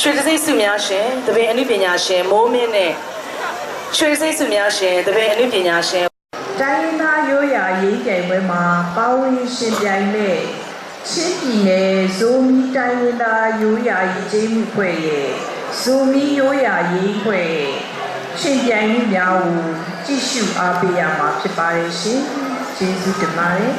ရွှေစိတ်စုများရှင်တပင်အနုပညာရှင်မိုးမင်းနဲ့ရွှေစိတ်စုများရှင်တပင်အနုပညာရှင်တိုင်းရင်းသားရိုးရာရေးကြိုင်ပွဲမှာပါဝင်ရှင်ပြိုင်မဲ့ချင်းပြည်နယ်ဇိုမီတိုင်းရင်းသားရိုးရာရေးကျေးမှုဖွဲ့ရဲ့ဇိုမီရိုးရာရေးဖွဲ့ရှင်ပြိုင်မှုများကိုကြည့်ရှုအားပေးရမှာဖြစ်ပါတယ်ရှင်ကျေးဇူးတင်ပါတယ်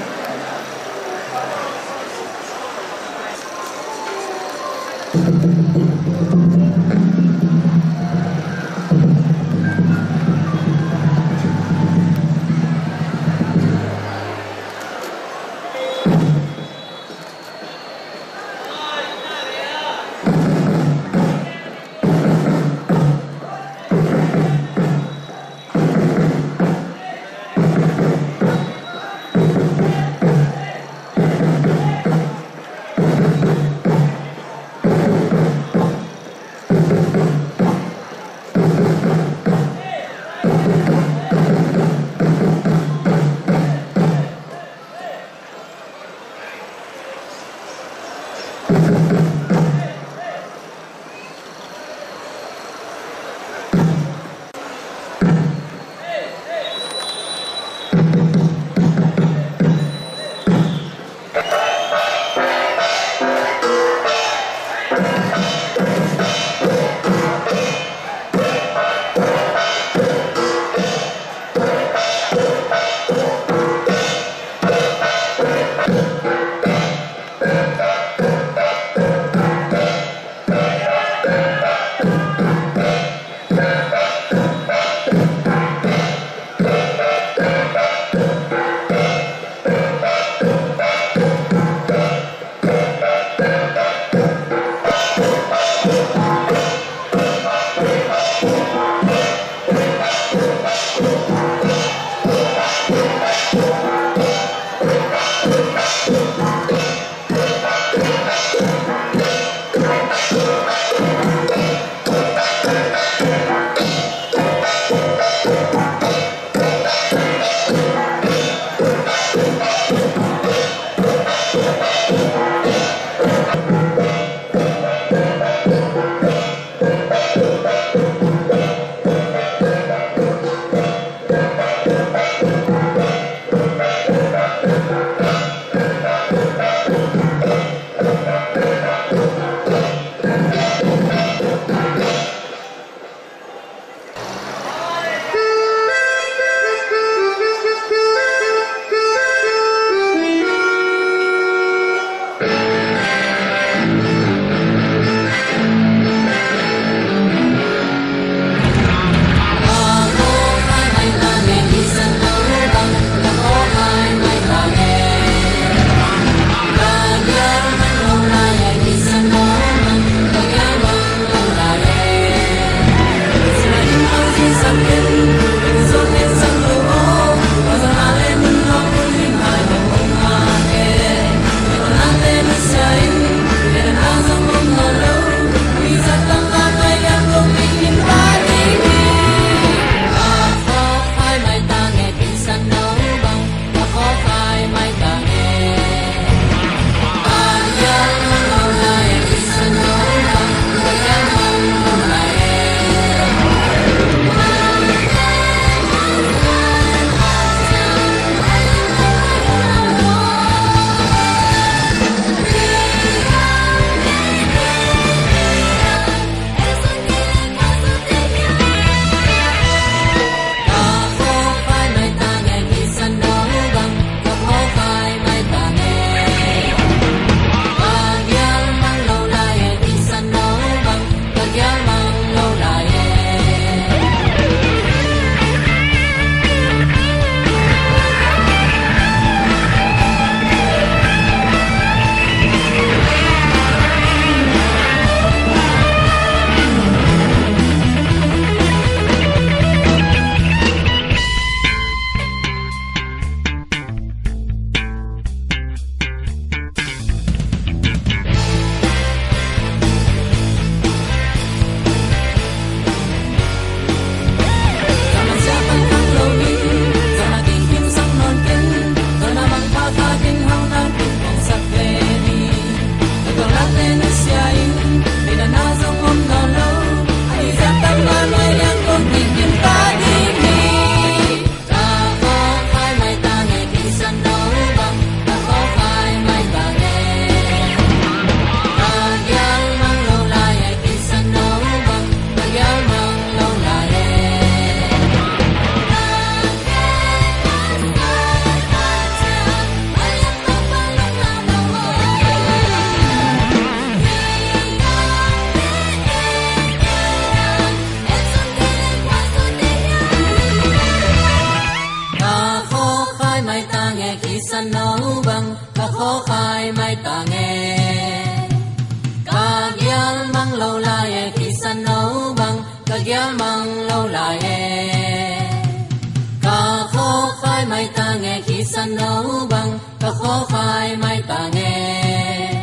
san nấu bằng ta khó phai mai ta nghe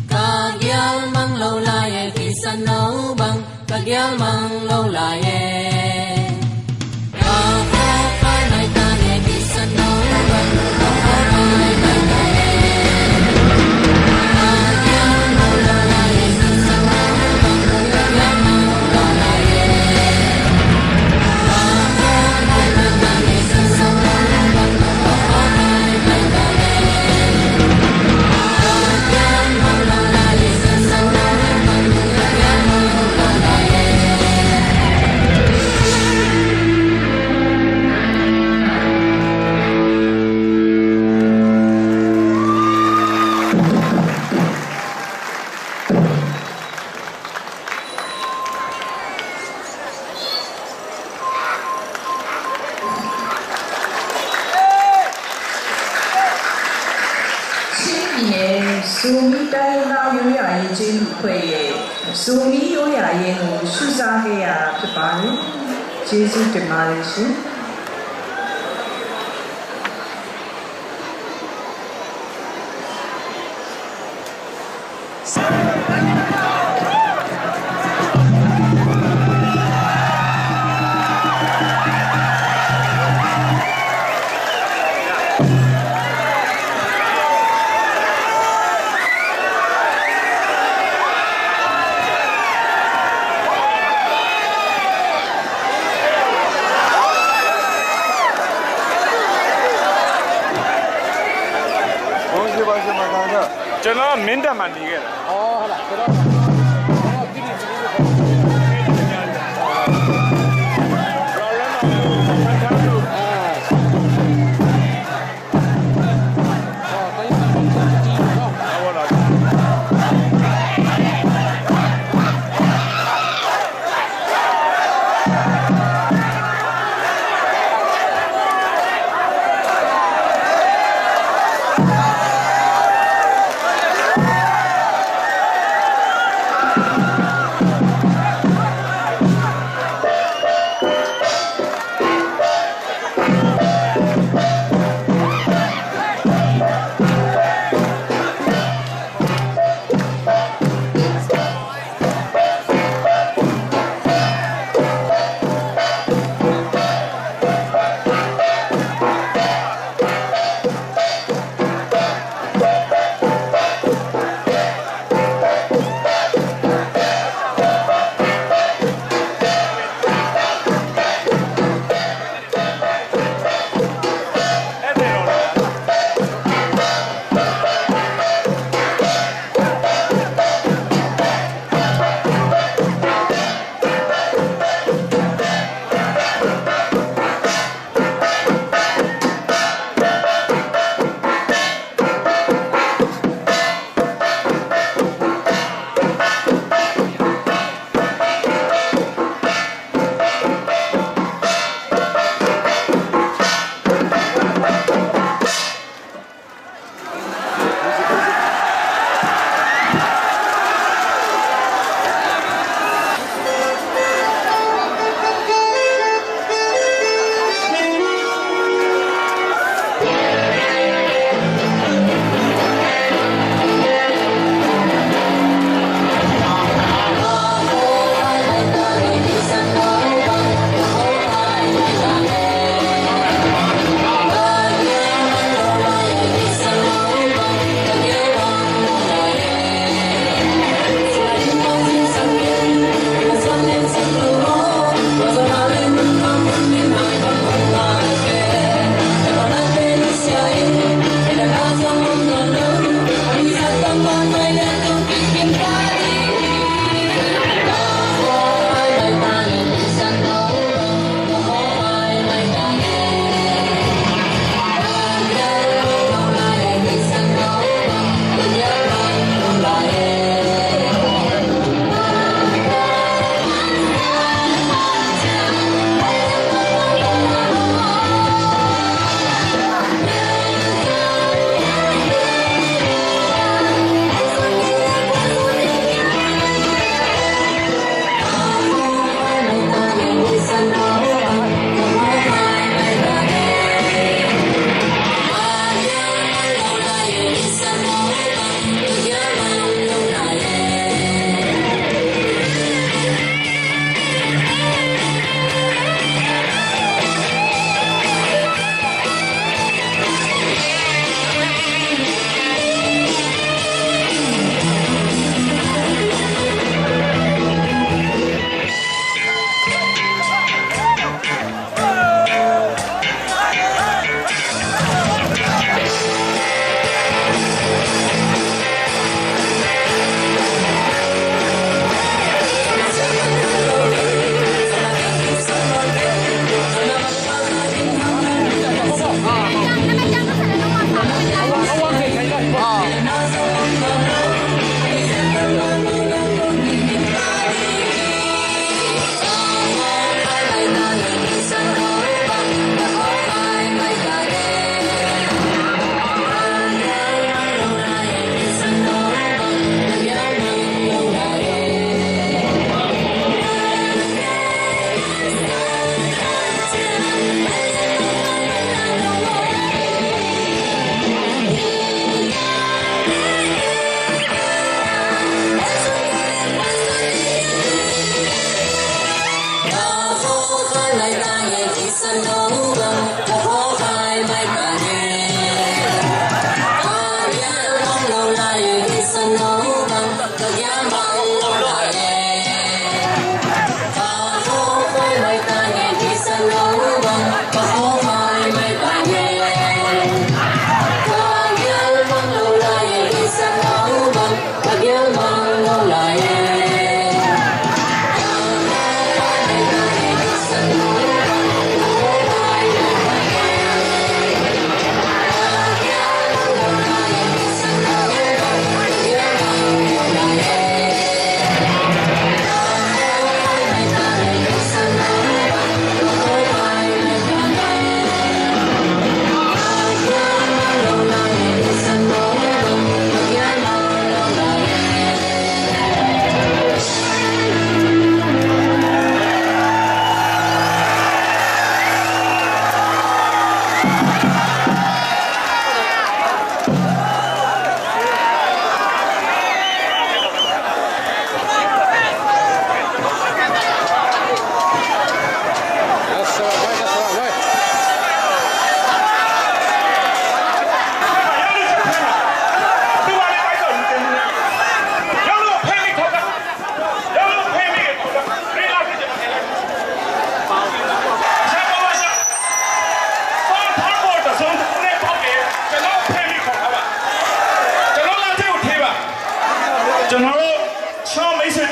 ta gieo mang lâu lại thì san nấu bằng ta gieo mang lâu lại ta khó phai mai ta nghe thì san nấu bằng ta khó phai mai ta nghe ta gieo mang lâu lại thì san nấu bằng ta gieo mang lâu lại ta khó phai mai ta nghe thì san nấu bằng ta khó phai mai ta nghe ta gieo mang lâu lại thì san nấu bằng ta gieo mang lâu lại Zomi tay na yêu ya ye trên quầy ye Zomi yêu ya ye ngủ suy ra cái ya chụp ảnh chế sự chụp ảnh chứကျွန်တော်မင်းတပ်မှာနေခဲ့တာ။အော်ဟုတ်လားကျွန်တော်တိတိကျကျခေါ်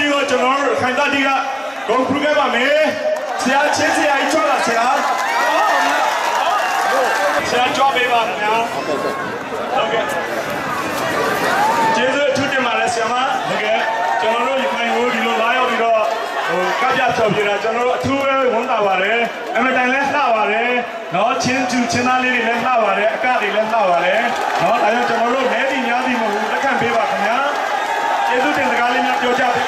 ပြီးတော့ကျွန်တော်တို့ခိုင်သားတီကဂုဏ်ပြုခဲ့ပါမယ်ဆရာချင်းဆရာကြီးချောလာဆရာဆရာကြွပေးပါခင်ဗျာဟုတ်ကဲ့ကျေးဇူးအထူးတင်ပါတယ်ဆရာမဟုတ်ကဲ့ကျွန်တော်တို့ရခိုင်ကိုဒီလိုလာရောက်ပြီးတော့ကပြဖြောပြတာကျွန်တော်တို့အထူးပဲဝန်တာပါတယ်အမတိုင်လဲလှပါတယ်နော်ချင်းသူချင်းသားလေးတွေလည်းလှပါတယ်အကတွေလည်းလှပါတယ်နော်ဒါကြောင့်ကျွန်တော်တို့နဲတီများတီမဟုတ်ဘူးလက်ခံပေးပါခင်ဗျာကျေးဇူးတင်စကားလေးများပြောကြပါ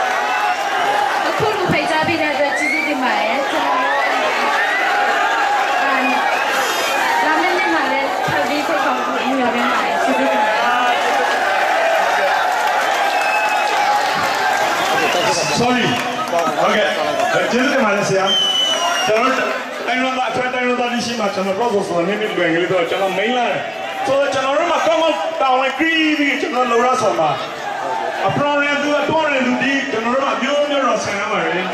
အခုလူဖိတ်ကြားပေးတဲ့အတွက်ကျေးဇူးတင်ပါတယ်ကျွန်တော်လာမယ့်နေ့မှာလည်းထပ်ပြီးဖိတ်ခေါ်ဖို့မျှော်လင့်ပါတယ်ကျေးဇူးတင်ပါတယ် Sorry ဟုတ်ကဲ့ကျေးဇူးတင်ပါတယ်ဆရာကျွန်တော်တိုင်းရောသားအထွတ်တိုင်းရောသားရှိမှကျွန်တော်တော့ဆိုနေမိတယ်ငယ်လေးတော့ကျွန်တော် main လာဆိုတော့ကျွန်တော်တို့မှာကောင်းကောင်းတောင်းဝင်ပြီးကျွန်တော်လောရဆောင်ပါအပရောရန်သူတော့ရန်သူဒီကျွန်တော်တို့မှာမျိုးမျိုးတော့ဆင်ရပါတယ်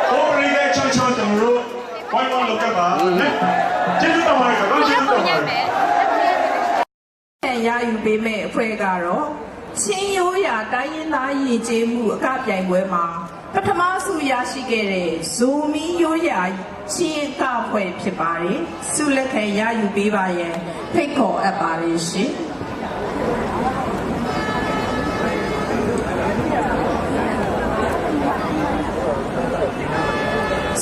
ဟိုရိတဲ့ချောင်းချောင်းကျွန်တော်တို့ဝိုင်းဝန်းလုပ်ခဲ့ပါနဲ့ကျေးဇူးတော်ပါတယ်ကောင်းကျေးဇူးတော်ပါတယ်ရယူပေးမဲ့အဖွဲ့ကတော့ချင်းရိုးရာတိုင်းရင်းသားရည်ကျေးမှုအကပြိုင်ပွဲမှာပထမဆုရရှိခဲ့တဲ့ Zomi ရိုးရာချင်းကဖွဲ့ဖြစ်ပါတယ်ဆုလက်ခံရယူပေးပါရန်ဖိတ်ခေါ်အပ်ပါတယ်ရှင်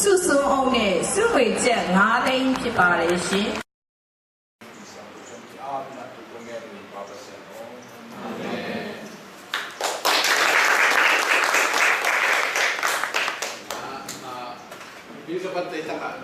ဆုစုံအောင်နဲ့ဆုဝေချက်9သိန်းဖြစ်ပါတယ်ရှင်Bisa pantai tengah.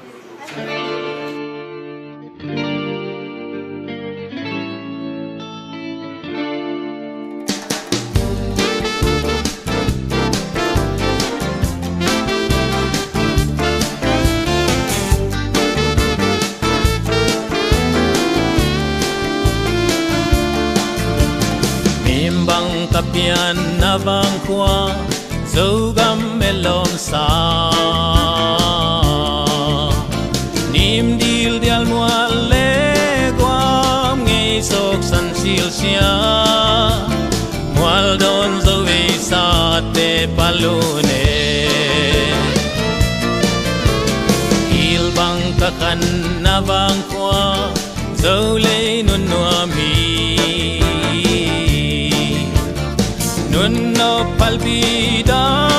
Nimbang kapian nabang Khua Zogam melom sa Nim dil dial mual le guam ngei sok san sil sia Mual don zoe sa te palune Il bang kakan nabang Khua Zole nun nuami Nun no palbida